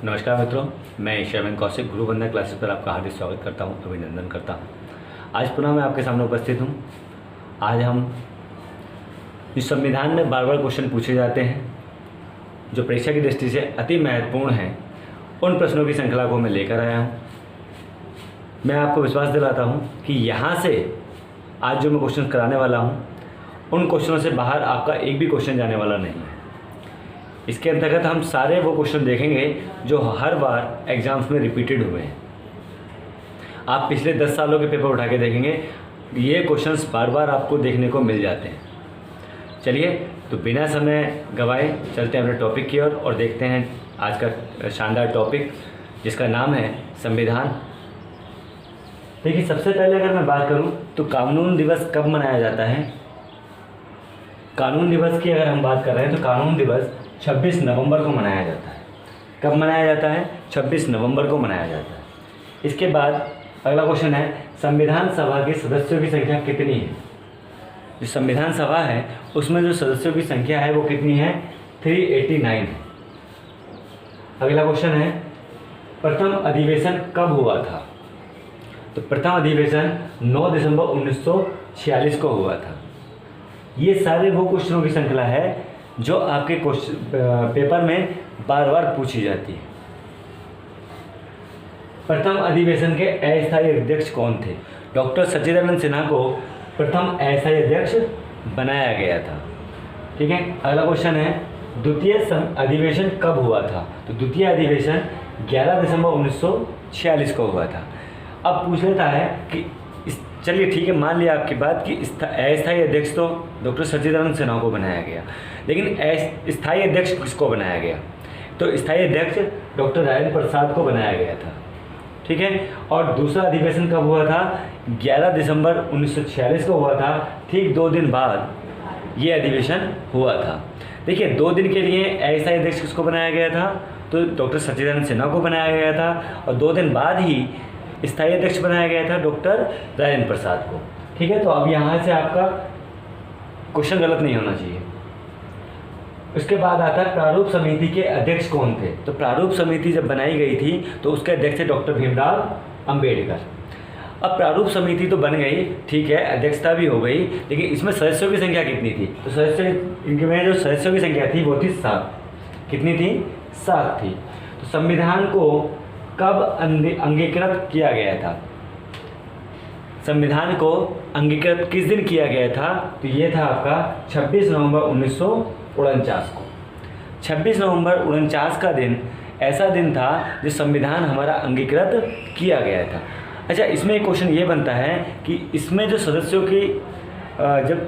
नमस्कार मित्रों, मैं शर्मन कौशिक गुरु वंदना क्लासेस पर आपका हार्दिक स्वागत करता हूं, अभिनंदन करता हूं। आज पुनः मैं आपके सामने उपस्थित हूं। आज हम इस संविधान में बार बार क्वेश्चन पूछे जाते हैं जो परीक्षा की दृष्टि से अति महत्वपूर्ण हैं, उन प्रश्नों की श्रृंखला को मैं लेकर आया हूँ। मैं आपको विश्वास दिलाता हूँ कि यहाँ से आज जो मैं क्वेश्चन कराने वाला हूँ उन क्वेश्चनों से बाहर आपका एक भी क्वेश्चन जाने वाला नहीं है। इसके अंतर्गत हम सारे वो क्वेश्चन देखेंगे जो हर बार एग्जाम्स में रिपीटेड हुए हैं। आप पिछले 10 सालों के पेपर उठा के देखेंगे, ये क्वेश्चंस बार बार आपको देखने को मिल जाते हैं। चलिए तो बिना समय गवाए चलते हैं अपने टॉपिक की ओर और देखते हैं आज का शानदार टॉपिक जिसका नाम है संविधान। देखिए, सबसे पहले अगर मैं बात करूं तो कानून दिवस कब मनाया जाता है। कानून दिवस की अगर हम बात कर रहे हैं तो कानून दिवस 26 नवंबर को मनाया जाता है। कब मनाया जाता है? 26 नवंबर को मनाया जाता है। इसके बाद अगला क्वेश्चन है, संविधान सभा के सदस्यों की संख्या कितनी है। जो संविधान सभा है उसमें जो सदस्यों की संख्या है वो कितनी है? 389 है। अगला क्वेश्चन है, प्रथम अधिवेशन कब हुआ था। तो प्रथम अधिवेशन 9 दिसंबर 1946 को हुआ था। ये सारे वो क्वेश्चनों की श्रृंखला है जो आपके पेपर में बार बार पूछी जाती है। प्रथम अधिवेशन के अस्थायी अध्यक्ष कौन थे? डॉक्टर सच्चिदानंद सिन्हा को प्रथम अस्थायी अध्यक्ष बनाया गया था। ठीक है। अगला क्वेश्चन है, द्वितीय अधिवेशन कब हुआ था। तो द्वितीय अधिवेशन 11 दिसंबर 1946 को हुआ था। अब पूछ लेता है कि चलिए ठीक है, मान लिया आपकी बात कि अस्थायी अध्यक्ष तो डॉक्टर सच्चिदानंद सिन्हा को बनाया गया, लेकिन स्थायी अध्यक्ष किसको बनाया गया? तो स्थायी अध्यक्ष डॉक्टर राजेंद्र प्रसाद को बनाया गया था। ठीक है। और दूसरा अधिवेशन कब हुआ था? 11 दिसंबर 1946 को हुआ था। ठीक 2 दिन बाद ये अधिवेशन हुआ था। देखिए, 2 दिन के लिए अस्थायी अध्यक्ष किसको बनाया गया था? तो डॉक्टर सच्चिदानंद सिन्हा को बनाया गया था, और 2 दिन बाद ही स्थायी अध्यक्ष बनाया गया था डॉक्टर राजेंद्र प्रसाद को। ठीक है। तो अब यहाँ से आपका क्वेश्चन गलत नहीं होना चाहिए। उसके बाद आता है, प्रारूप समिति के अध्यक्ष कौन थे। तो प्रारूप समिति जब बनाई गई थी तो उसके अध्यक्ष थे डॉक्टर भीमराव अंबेडकर। अब प्रारूप समिति तो बन गई, ठीक है, अध्यक्षता भी हो गई, लेकिन इसमें सदस्यों की संख्या कितनी थी? तो इनके में जो सदस्यों की संख्या थी वो थी 7। कितनी थी? 7 थी। तो संविधान को कब अंगीकृत किया गया था? संविधान को अंगीकृत किस दिन किया गया था? तो ये था आपका 26 नवंबर 1949 को। 26 नवंबर 49 का दिन ऐसा दिन था जो संविधान हमारा अंगीकृत किया गया था। अच्छा, इसमें एक क्वेश्चन ये बनता है कि इसमें जो सदस्यों की जब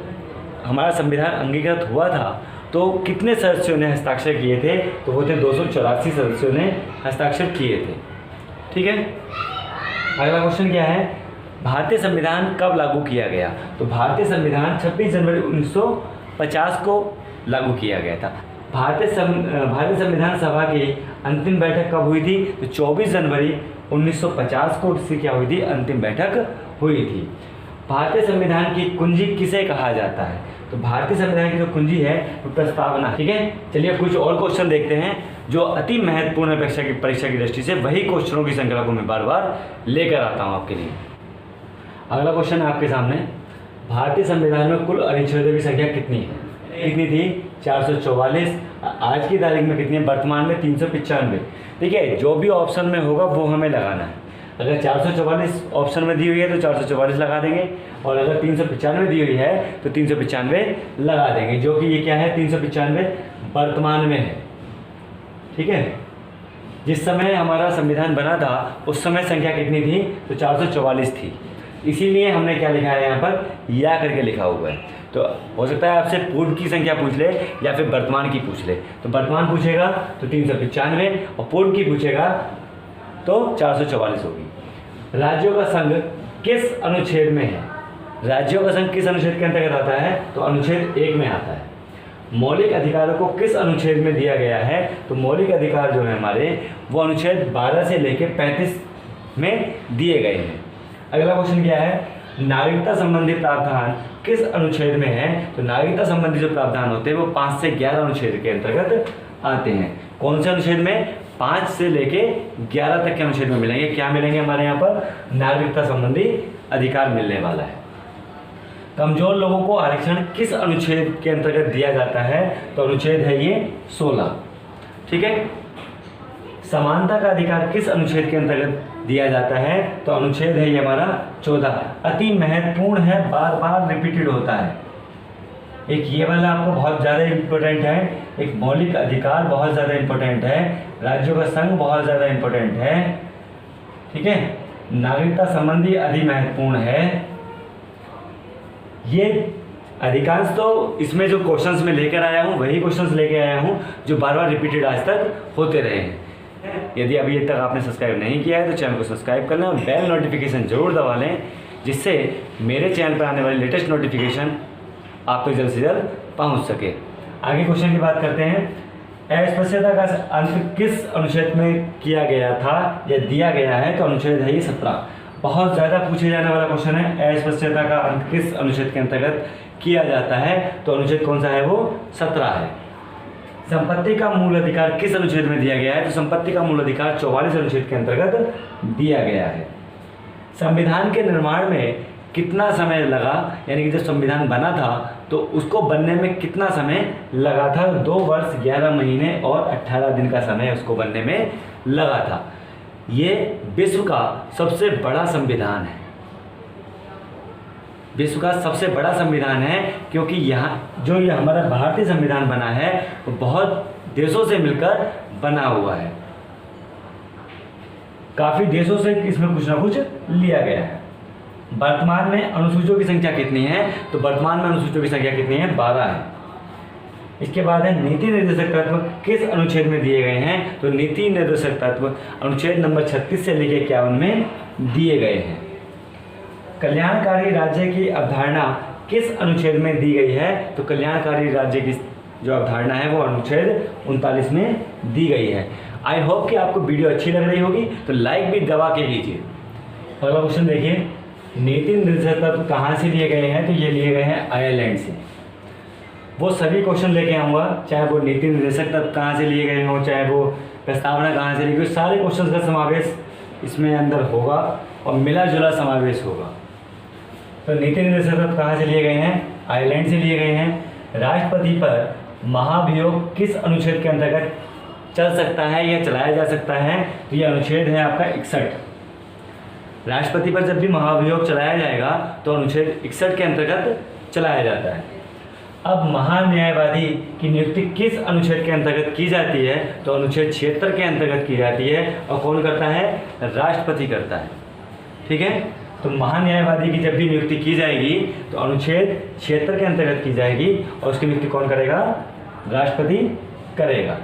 हमारा संविधान अंगीकृत हुआ था तो कितने सदस्यों ने हस्ताक्षर किए थे? तो वो थे 284 सदस्यों ने हस्ताक्षर किए थे। ठीक है। अगला क्वेश्चन क्या है, भारतीय संविधान कब लागू किया गया? तो भारतीय संविधान 26 जनवरी 1950 को लागू किया गया था। भारतीय संविधान सभा की अंतिम बैठक कब हुई थी? तो 24 जनवरी 1950 को इसकी क्या हुई थी? अंतिम बैठक हुई थी। भारतीय संविधान की कुंजी किसे कहा जाता है? तो भारतीय संविधान की जो कुंजी है वो प्रस्तावना। ठीक है। चलिए कुछ और क्वेश्चन देखते हैं जो अति महत्वपूर्ण है परीक्षा की दृष्टि से। वही क्वेश्चनों की श्रृंखला को मैं बार बार लेकर आता हूँ आपके लिए। अगला क्वेश्चन है आपके सामने, भारतीय संविधान में कुल अनुच्छेदों की संख्या कितनी है? कितनी थी? 444। आज की तारीख में कितनी है? वर्तमान में 395। देखिए, जो भी ऑप्शन में होगा वो हमें लगाना है। अगर 444 ऑप्शन में दी हुई है तो 444 लगा देंगे, और अगर 395 दी हुई है तो 395 लगा देंगे, जो कि ये क्या है? 395 वर्तमान में है। ठीक है। जिस समय हमारा संविधान बना था उस समय संख्या कितनी थी? तो 444 थी। इसीलिए हमने क्या लिखा है यहाँ पर? या करके लिखा हुआ है। तो हो सकता है आपसे पूर्व की संख्या पूछ ले या फिर वर्तमान की पूछ ले। तो वर्तमान पूछेगा तो 395, और पूर्व की पूछेगा तो 444 होगी। राज्यों का संघ किस अनुच्छेद में है? राज्यों का संघ किस अनुच्छेद के अंतर्गत आता है? तो अनुच्छेद 1 में आता है। मौलिक अधिकारों को किस अनुच्छेद में दिया गया है? तो मौलिक अधिकार जो है हमारे वो अनुच्छेद 12 से लेकर 35 में दिए गए हैं। अगला क्वेश्चन क्या है, नागरिकता संबंधी प्रावधान किस अनुच्छेद में है? तो नागरिकता संबंधी जो प्रावधान होते हैं वो 5 से 11 अनुच्छेद के अंतर्गत आते हैं। कौन से अनुच्छेद में? 5 से लेके 11 तक के अनुच्छेद में मिलेंगे। क्या मिलेंगे हमारे यहाँ पर? नागरिकता संबंधी अधिकार मिलने वाला है। कमजोर लोगों को आरक्षण किस अनुच्छेद के अंतर्गत दिया जाता है? तो अनुच्छेद है ये 16। ठीक है। समानता का अधिकार किस अनुच्छेद के अंतर्गत दिया जाता है? तो अनुच्छेद है ये हमारा 14। अति महत्वपूर्ण है, बार बार रिपीटेड होता है। एक ये वाला आपको बहुत ज़्यादा इम्पोर्टेंट है, एक मौलिक अधिकार बहुत ज़्यादा इम्पोर्टेंट है, राज्यों का संघ बहुत ज़्यादा इम्पोर्टेंट है। ठीक है। नागरिकता संबंधी अति महत्वपूर्ण है। ये अधिकांश तो इसमें जो क्वेश्चंस में लेकर आया हूँ वही क्वेश्चंस लेके आया हूँ जो बार बार रिपीटेड आज तक होते रहे हैं। यदि अभी तक आपने सब्सक्राइब नहीं किया है तो चैनल को सब्सक्राइब कर लें और बेल नोटिफिकेशन जरूर दबा लें, जिससे मेरे चैनल पर आने वाली लेटेस्ट नोटिफिकेशन आप तक जल्द से जल्द पहुंच सके। आगे क्वेश्चन की बात करते हैं। अस्पृश्यता का अंत किस अनुच्छेद में किया गया था या दिया गया है? तो अनुच्छेद है ये 17। बहुत ज़्यादा पूछे जाने वाला क्वेश्चन है, अस्पृश्यता का अंत किस अनुच्छेद के अंतर्गत किया जाता है? तो अनुच्छेद कौन सा है? वो 17 है। संपत्ति का मूल अधिकार किस अनुच्छेद में दिया गया है? तो संपत्ति का मूल अधिकार 44 अनुच्छेद के अंतर्गत दिया गया है। संविधान के निर्माण में कितना समय लगा? यानी कि जब संविधान बना था तो उसको बनने में कितना समय लगा था? 2 वर्ष 11 महीने और 18 दिन का समय उसको बनने में लगा था। ये विश्व का सबसे बड़ा संविधान है, विश्व का सबसे बड़ा संविधान है, क्योंकि यहाँ जो ये हमारा भारतीय संविधान बना है वो बहुत देशों से मिलकर बना हुआ है। काफ़ी देशों से इसमें कुछ ना कुछ लिया गया है। वर्तमान में अनुसूचियों की संख्या कितनी है? तो वर्तमान में अनुसूचियों की संख्या कितनी है? 12 है। इसके बाद है नीति निर्देशक तत्व किस अनुच्छेद में दिए गए हैं? तो नीति निर्देशक तत्व अनुच्छेद नंबर 36 से लेकर 51 में दिए गए हैं। कल्याणकारी राज्य की अवधारणा किस अनुच्छेद में दी गई है? तो कल्याणकारी राज्य की जो अवधारणा है वो अनुच्छेद 39 में दी गई है। आई होप कि आपको वीडियो अच्छी लग रही होगी, तो लाइक भी दबा के कीजिए। अगला क्वेश्चन देखिए, नीति निर्देशक तत्व कहाँ से लिए गए हैं? तो ये लिए गए हैं आयरलैंड से। वो सभी क्वेश्चन लेके आऊँगा, चाहे वो नीति निर्देशक तत्व कहाँ से लिए गए हों, चाहे वो प्रस्तावना कहाँ से ली गई, सारे क्वेश्चन का समावेश इसमें अंदर होगा और मिला जुला समावेश होगा। तो नीति निर्देशक तत्व कहाँ से लिए गए हैं? आयरलैंड से लिए गए हैं। राष्ट्रपति पर महाभियोग किस अनुच्छेद के अंतर्गत चल सकता है या चलाया जा सकता है? तो ये अनुच्छेद है आपका 61। राष्ट्रपति पर जब भी महाभियोग चलाया जाएगा तो अनुच्छेद 61 के अंतर्गत चलाया जाता है। अब महान्यायवादी की नियुक्ति किस अनुच्छेद के अंतर्गत की जाती है? तो अनुच्छेद 76 के अंतर्गत की जाती है। और कौन करता है? राष्ट्रपति करता है। ठीक है। तो महान्यायवादी की जब भी नियुक्ति की जाएगी तो अनुच्छेद 76 के अंतर्गत की जाएगी और उसकी नियुक्ति कौन करेगा? राष्ट्रपति करेगा।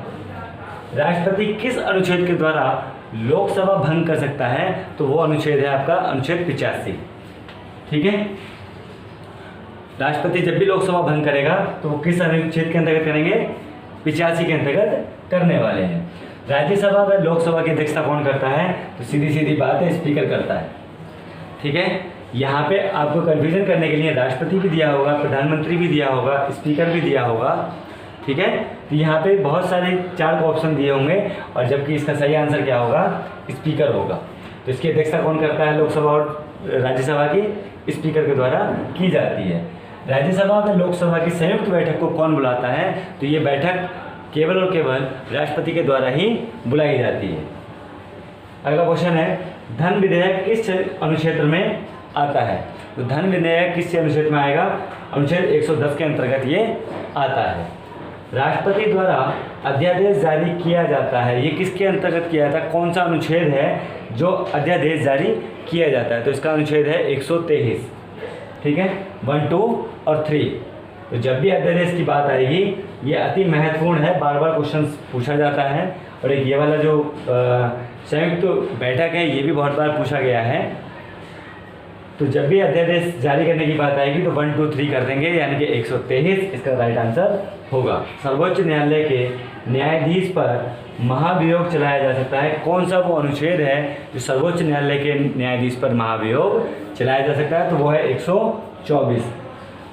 राष्ट्रपति किस अनुच्छेद के द्वारा लोकसभा भंग कर सकता है? तो वो अनुच्छेद है आपका अनुच्छेद 85। ठीक है। राष्ट्रपति जब भी लोकसभा भंग करेगा तो वो किस अनुच्छेद के अंतर्गत करेंगे? 85 के अंतर्गत करने वाले हैं। राज्यसभा व लोकसभा की अध्यक्षता कौन करता है? तो सीधी सीधी बात है, स्पीकर करता है। ठीक है। यहाँ पे आपको कन्फ्यूजन करने के लिए राष्ट्रपति भी दिया होगा, प्रधानमंत्री भी दिया होगा, स्पीकर भी दिया होगा। ठीक है। तो यहाँ पे बहुत सारे 4 ऑप्शन दिए होंगे और जबकि इसका सही आंसर क्या होगा? स्पीकर होगा। तो इसकी अध्यक्षता कौन करता है? लोकसभा और राज्यसभा की स्पीकर के द्वारा की जाती है। राज्यसभा में लोकसभा की संयुक्त बैठक को कौन बुलाता है? तो ये बैठक केवल और केवल राष्ट्रपति के द्वारा ही बुलाई जाती है। अगला क्वेश्चन है, धन विधेयक किस अनुच्छेद में आता है? तो धन विधेयक किस अनुच्छेद में आएगा? अनुच्छेद 110 के अंतर्गत ये आता है। राष्ट्रपति द्वारा अध्यादेश जारी किया जाता है, ये किसके अंतर्गत किया जाता है? कौन सा अनुच्छेद है जो अध्यादेश जारी किया जाता है? तो इसका अनुच्छेद है 123। ठीक है। 1, 2 और 3। तो जब भी अध्यादेश की बात आएगी ये अति महत्वपूर्ण है, बार बार क्वेश्चन पूछा जाता है। और एक ये वाला जो संयुक्त बैठक है ये भी बहुत बार पूछा गया है। तो जब भी अध्यादेश जारी करने की बात आएगी तो 1, 2, 3 कर देंगे, यानी कि 123 इसका राइट आंसर होगा। सर्वोच्च न्यायालय के न्यायाधीश पर महाभियोग चलाया जा सकता है। कौन सा वो अनुच्छेद है जो सर्वोच्च न्यायालय के न्यायाधीश पर महाभियोग चलाया जा सकता है? तो वो है 124।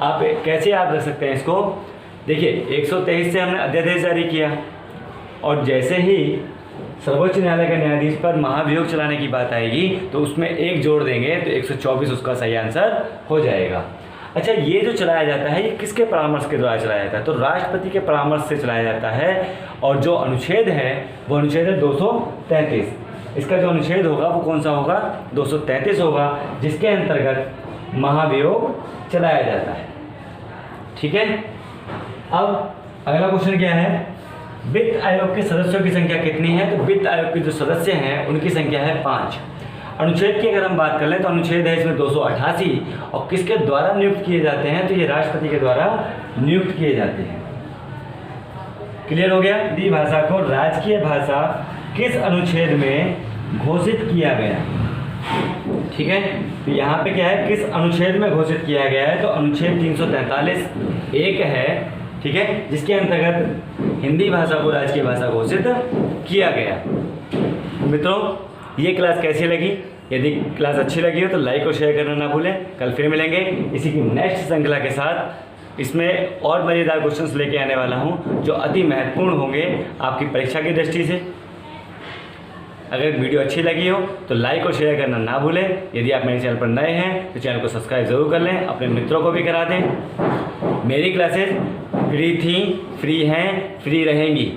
आप कैसे याद रख सकते हैं इसको? देखिए 123 से हमने अध्यादेश जारी किया और जैसे ही सर्वोच्च न्यायालय के न्यायाधीश पर महाभियोग चलाने की बात आएगी तो उसमें एक जोड़ देंगे तो 124 उसका सही आंसर हो जाएगा। अच्छा, ये जो चलाया जाता है ये किसके परामर्श के द्वारा चलाया जाता है? तो राष्ट्रपति के परामर्श से चलाया जाता है। और जो अनुच्छेद है वो अनुच्छेद है 233। इसका जो अनुच्छेद होगा वो कौन सा होगा? 233 होगा, जिसके अंतर्गत महाभियोग चलाया जाता है। ठीक है। अब अगला क्वेश्चन क्या है? वित्त आयोग के सदस्यों की संख्या कितनी है? तो वित्त आयोग के जो सदस्य हैं उनकी संख्या है 5। अनुच्छेद की अगर हम बात कर लें तो अनुच्छेद है इसमें 288 और किसके द्वारा नियुक्त किए जाते हैं? तो ये राष्ट्रपति के द्वारा नियुक्त किए जाते हैं। क्लियर हो गया? हिंदी भाषा को राजकीय भाषा किस अनुच्छेद में घोषित किया गया? ठीक है, तो यहाँ पे क्या है, किस अनुच्छेद में घोषित किया गया है? तो अनुच्छेद 343 एक है, ठीक है, जिसके अंतर्गत हिंदी भाषा को राजकीय भाषा घोषित किया गया। मित्रों, ये क्लास कैसी लगी? यदि क्लास अच्छी लगी हो तो लाइक और शेयर करना ना भूलें। कल फिर मिलेंगे इसी की नेक्स्ट श्रृंखला के साथ। इसमें और मज़ेदार क्वेश्चंस लेके आने वाला हूँ जो अति महत्वपूर्ण होंगे आपकी परीक्षा की दृष्टि से। अगर वीडियो अच्छी लगी हो तो लाइक और शेयर करना ना भूलें। यदि आप मेरे चैनल पर नए हैं तो चैनल को सब्सक्राइब ज़रूर कर लें, अपने मित्रों को भी करा दें। मेरी क्लासेस फ्री थी, फ्री हैं, फ्री रहेंगी।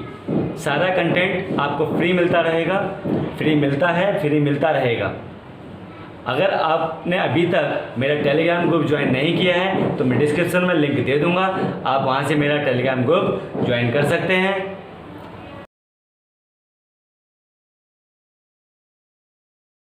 सारा कंटेंट आपको फ्री मिलता रहेगा, फ्री मिलता है, फ्री मिलता रहेगा। अगर आपने अभी तक मेरा टेलीग्राम ग्रुप ज्वाइन नहीं किया है तो मैं डिस्क्रिप्शन में लिंक दे दूंगा, आप वहां से मेरा टेलीग्राम ग्रुप ज्वाइन कर सकते हैं।